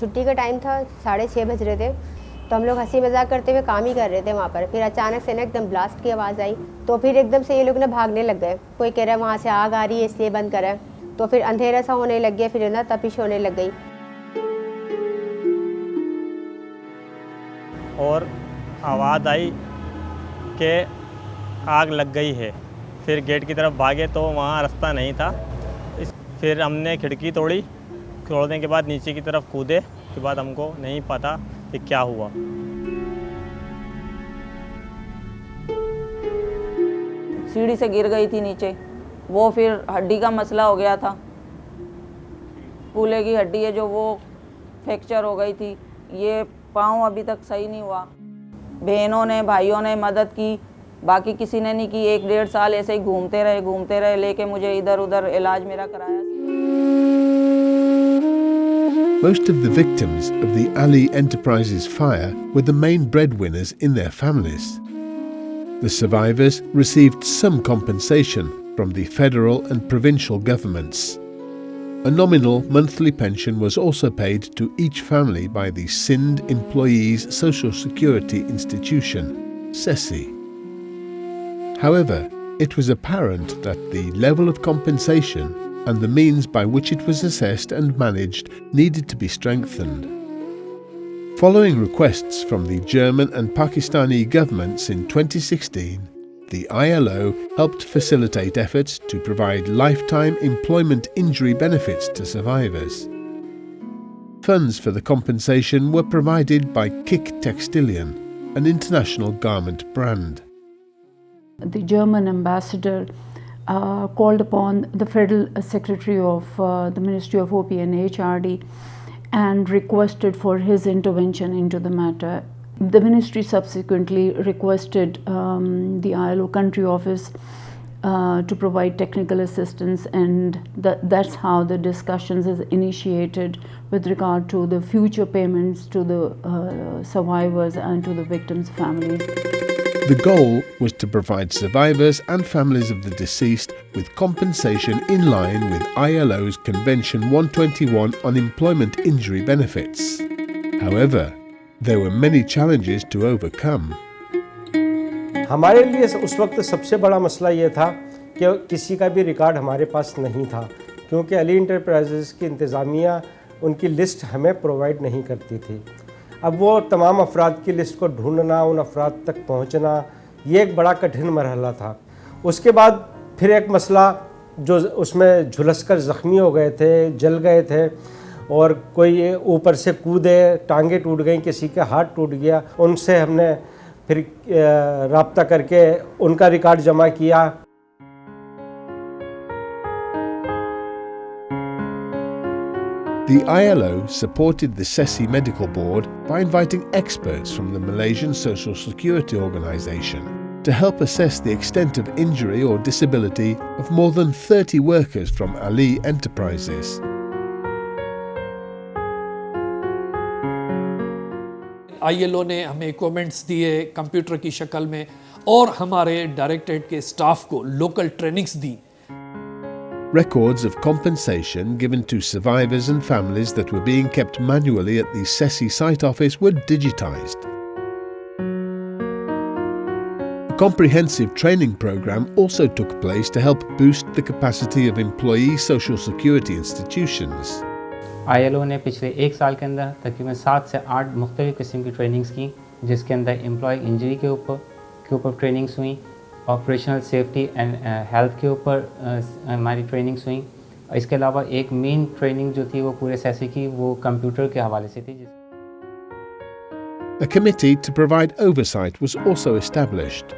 छुट्टी का टाइम था, 6:30 बज रहे थे, तो हम लोग हंसी मजाक करते हुए काम ही कर रहे थे वहाँ पर। फिर अचानक से ना एकदम ब्लास्ट की आवाज़ आई, तो फिर एकदम से ये लोग ना भागने लग गए। कोई कह रहा है वहाँ से आग आ रही है इसलिए बंद करा, तो फिर अंधेरा सा होने लग गया, फिर ना तपिश होने लग गई। और आवाज़ आई कि आग लग गई है। फिर गेट की तरफ भागे तो वहाँ रास्ता नहीं था। फिर हमने खिड़की तोड़ने के बाद नीचे की तरफ कूदे। उसके बाद हमको नहीं पता कि क्या हुआ। सीढ़ी से गिर गई थी नीचे, वो फिर हड्डी का मसला हो गया था। कूल्हे की हड्डी है जो वो फ्रैक्चर हो गई थी। ये पाँव अभी तक सही नहीं हुआ। बहनों ने भाइयों ने मदद की, बाकी किसी ने नहीं की। 1-1.5 साल ऐसे ही घूमते रहे लेके मुझे इधर उधर इलाज मेरा कराया। Most of the victims of the Ali Enterprises fire were the main breadwinners in their families. The survivors received some compensation from the federal and provincial governments. A nominal monthly pension was also paid to each family by the Sindh Employees Social Security Institution, SESI. However, it was apparent that the level of compensation and the means by which it was assessed and managed needed to be strengthened. Following requests from the German and Pakistani governments in 2016, the ILO helped facilitate efforts to provide lifetime employment injury benefits to survivors. Funds for the compensation were provided by Kick Textilien, an international garment brand. The German ambassador called upon the Federal Secretary of the Ministry of OP and HRD and requested for his intervention into the matter. The ministry subsequently requested the ILO country office to provide technical assistance, and that's how the discussions is initiated with regard to the future payments to the survivors and to the victims' families. The goal was to provide survivors and families of the deceased with compensation in line with ILO's Convention 121 on employment injury benefits. However, there were many challenges to overcome. हमारे लिए उस वक्त सबसे बड़ा मसला ये था कि किसी का भी रिकॉर्ड हमारे पास नहीं था, क्योंकि अली एंटरप्राइजेज़ की इंतज़ामिया उनकी लिस्ट हमें प्रोवाइड नहीं करती थी। अब वो तमाम अफराद की लिस्ट को ढूंढना, उन अफराद तक पहुंचना, ये एक बड़ा कठिन मरहला था। उसके बाद फिर एक मसला जो उसमें झुलसकर ज़ख्मी हो गए थे, जल गए थे, और कोई ऊपर से कूदे, टांगे टूट गई, किसी का हाथ टूट गया, उनसे हमने फिर राब्ता करके उनका रिकॉर्ड जमा किया। The ILO supported the SESI Medical Board by inviting experts from the Malaysian Social Security Organisation to help assess the extent of injury or disability of more than 30 workers from Ali Enterprises. ILO ने हमें equipments दिए computer की शक्ल में, और हमारे directorate के staff को local trainings the. Records of compensation given to survivors and families that were being kept manually at the SESI site office were digitised. A comprehensive training program also took place to help boost the capacity of employee social security institutions. ILO ने पिछले 1 साल के अंदर तकरीबन 7 से 8 मुख्तलिफ किस्म की ट्रेनिंग्स की, जिसके अंदर एम्प्लॉय इंजरी के ऊपर ट्रेनिंग्स हुई, ऑपरेशनल सेफ्टी एंड हेल्थ के ऊपर हमारी ट्रेनिंग्स हुई। इसके अलावा एक मेन ट्रेनिंग जो थी वो पूरे सेसी की, वो कंप्यूटर के हवाले से थी। A committee to provide oversight was also established.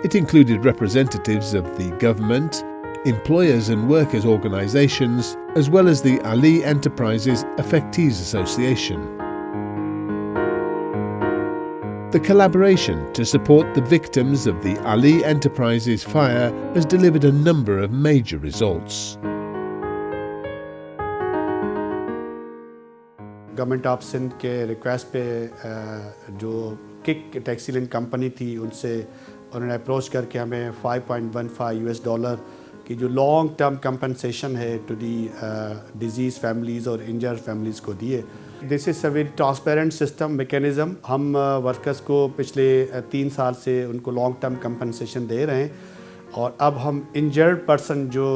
It included representatives of the government, employers and workers organisations, as well as the Ali Enterprises Affectees Association. The collaboration to support the victims of the Ali Enterprises fire has delivered a number of major results. Government of Sindh के request पे जो kick textile company थी, उनसे उन्होंने approach करके हमें $5.15 की जो लॉन्ग टर्म कंपनसेशन है टू दी डिजीज़ फैमिलीज़ और इंजर्ड फैमिलीज़ को दिए। This is a very transparent system mechanism. हम वर्कर्स को पिछले 3 साल से उनको लॉन्ग टर्म कंपनसेशन दे रहे हैं और अब हम इंजर्ड पर्सन जो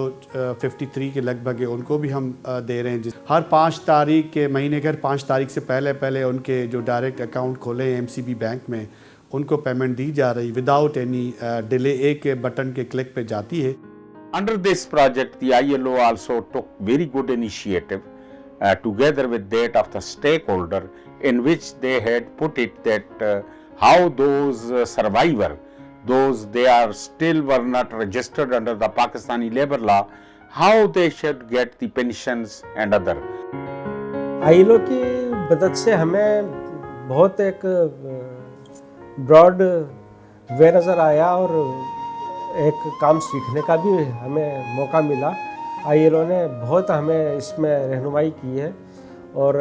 53 के लगभग है उनको भी हम दे रहे हैं। हर 5 तारीख के महीने के हर 5 तारीख से पहले उनके जो डायरेक्ट अकाउंट खोले हैं MCB बैंक में उनको पेमेंट दी जा रही विदाउट एनी डिले। एक बटन के क्लिक पे जाती है। Under this project, the ILO also took very good initiative together with that of the stakeholder, in which they had put it that how those survivor, those they are still were not registered under the Pakistani labor law, how they should get the pensions and other. ILO की मदद से हमें बहुत एक broad way नज़र आया और एक काम सीखने का भी हमें मौका मिला। ILO ने बहुत हमें इसमें रहनुमाई की है और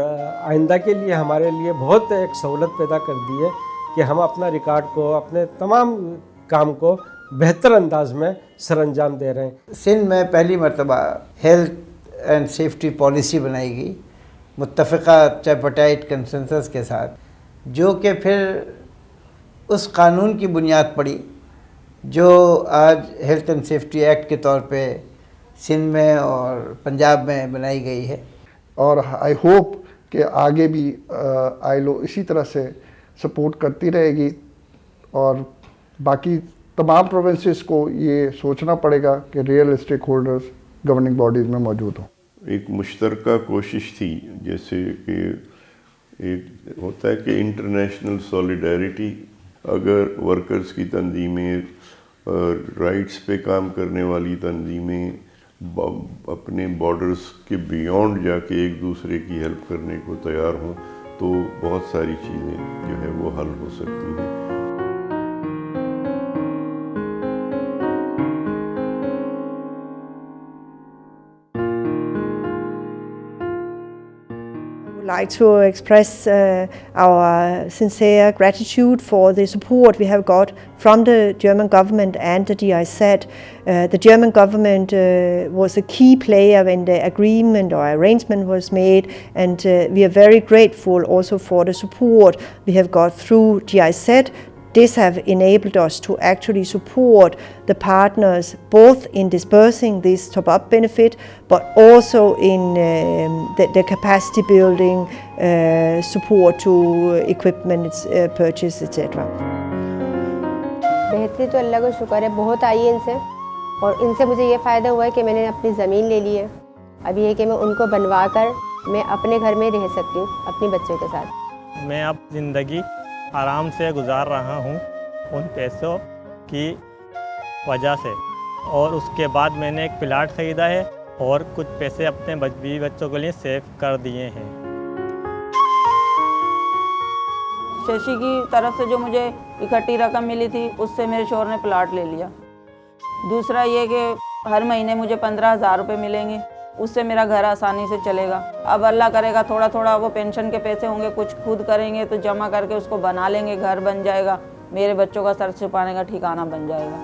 आइंदा के लिए हमारे लिए बहुत एक सहूलत पैदा कर दी है कि हम अपना रिकॉर्ड को अपने तमाम काम को बेहतर अंदाज में सरअंजाम दे रहे हैं। सिंध में पहली मरतबा हेल्थ एंड सेफ्टी पॉलिसी बनाई गई मुत्तफ़िक़ा ट्राइपार्टाइट कंसेंसस के साथ, जो कि फिर उस कानून की बुनियाद पड़ी जो आज हेल्थ एंड सेफ्टी एक्ट के तौर पे सिंध में और पंजाब में बनाई गई है। और आई होप कि आगे भी ILO इसी तरह से सपोर्ट करती रहेगी और बाकी तमाम प्रोविंसेस को ये सोचना पड़ेगा कि real stakeholders governing bodies में मौजूद हों। एक मुश्तरका कोशिश थी, जैसे कि एक होता है कि इंटरनेशनल सॉलिडारिटी, अगर वर्कर्स की तंजीमें राइट्स पे काम करने वाली तंजीमें अपने बॉर्डर्स के बियॉन्ड जाके एक दूसरे की हेल्प करने को तैयार हों तो बहुत सारी चीज़ें जो है वो हल हो सकती हैं। like to express our sincere gratitude for the support we have got from the German government and the GIZ. The German government was a key player when the agreement or arrangement was made, and we are very grateful also for the support we have got through GIZ. This have enabled us to actually support the partners both in dispersing this top-up benefit, but also in the capacity building, support to equipment purchase, etc. बेहतरी तो अल्लाह को शुक्र है बहुत आई है इनसे, और इनसे मुझे ये फ़ायदा हुआ है कि मैंने अपनी ज़मीन ले ली है। अब ये है कि मैं उनको बनवा कर मैं अपने घर में रह सकती हूँ अपने बच्चों के साथ। मैं अब ज़िंदगी आराम से गुजार रहा हूँ उन पैसों की वजह से, और उसके बाद मैंने एक प्लाट ख़रीदा है और कुछ पैसे अपने बीवी बच्चों के लिए सेव कर दिए हैं। शशि की तरफ से जो मुझे इकट्ठी रकम मिली थी उससे मेरे शोहर ने प्लाट ले लिया। दूसरा ये कि हर महीने मुझे 15,000 रुपये मिलेंगे, उससे मेरा घर आसानी से चलेगा। अब अल्लाह करेगा थोड़ा थोड़ा वो पेंशन के पैसे होंगे, कुछ खुद करेंगे तो जमा करके उसको बना लेंगे, घर बन जाएगा, मेरे बच्चों का सर छुपाने का ठिकाना बन जाएगा।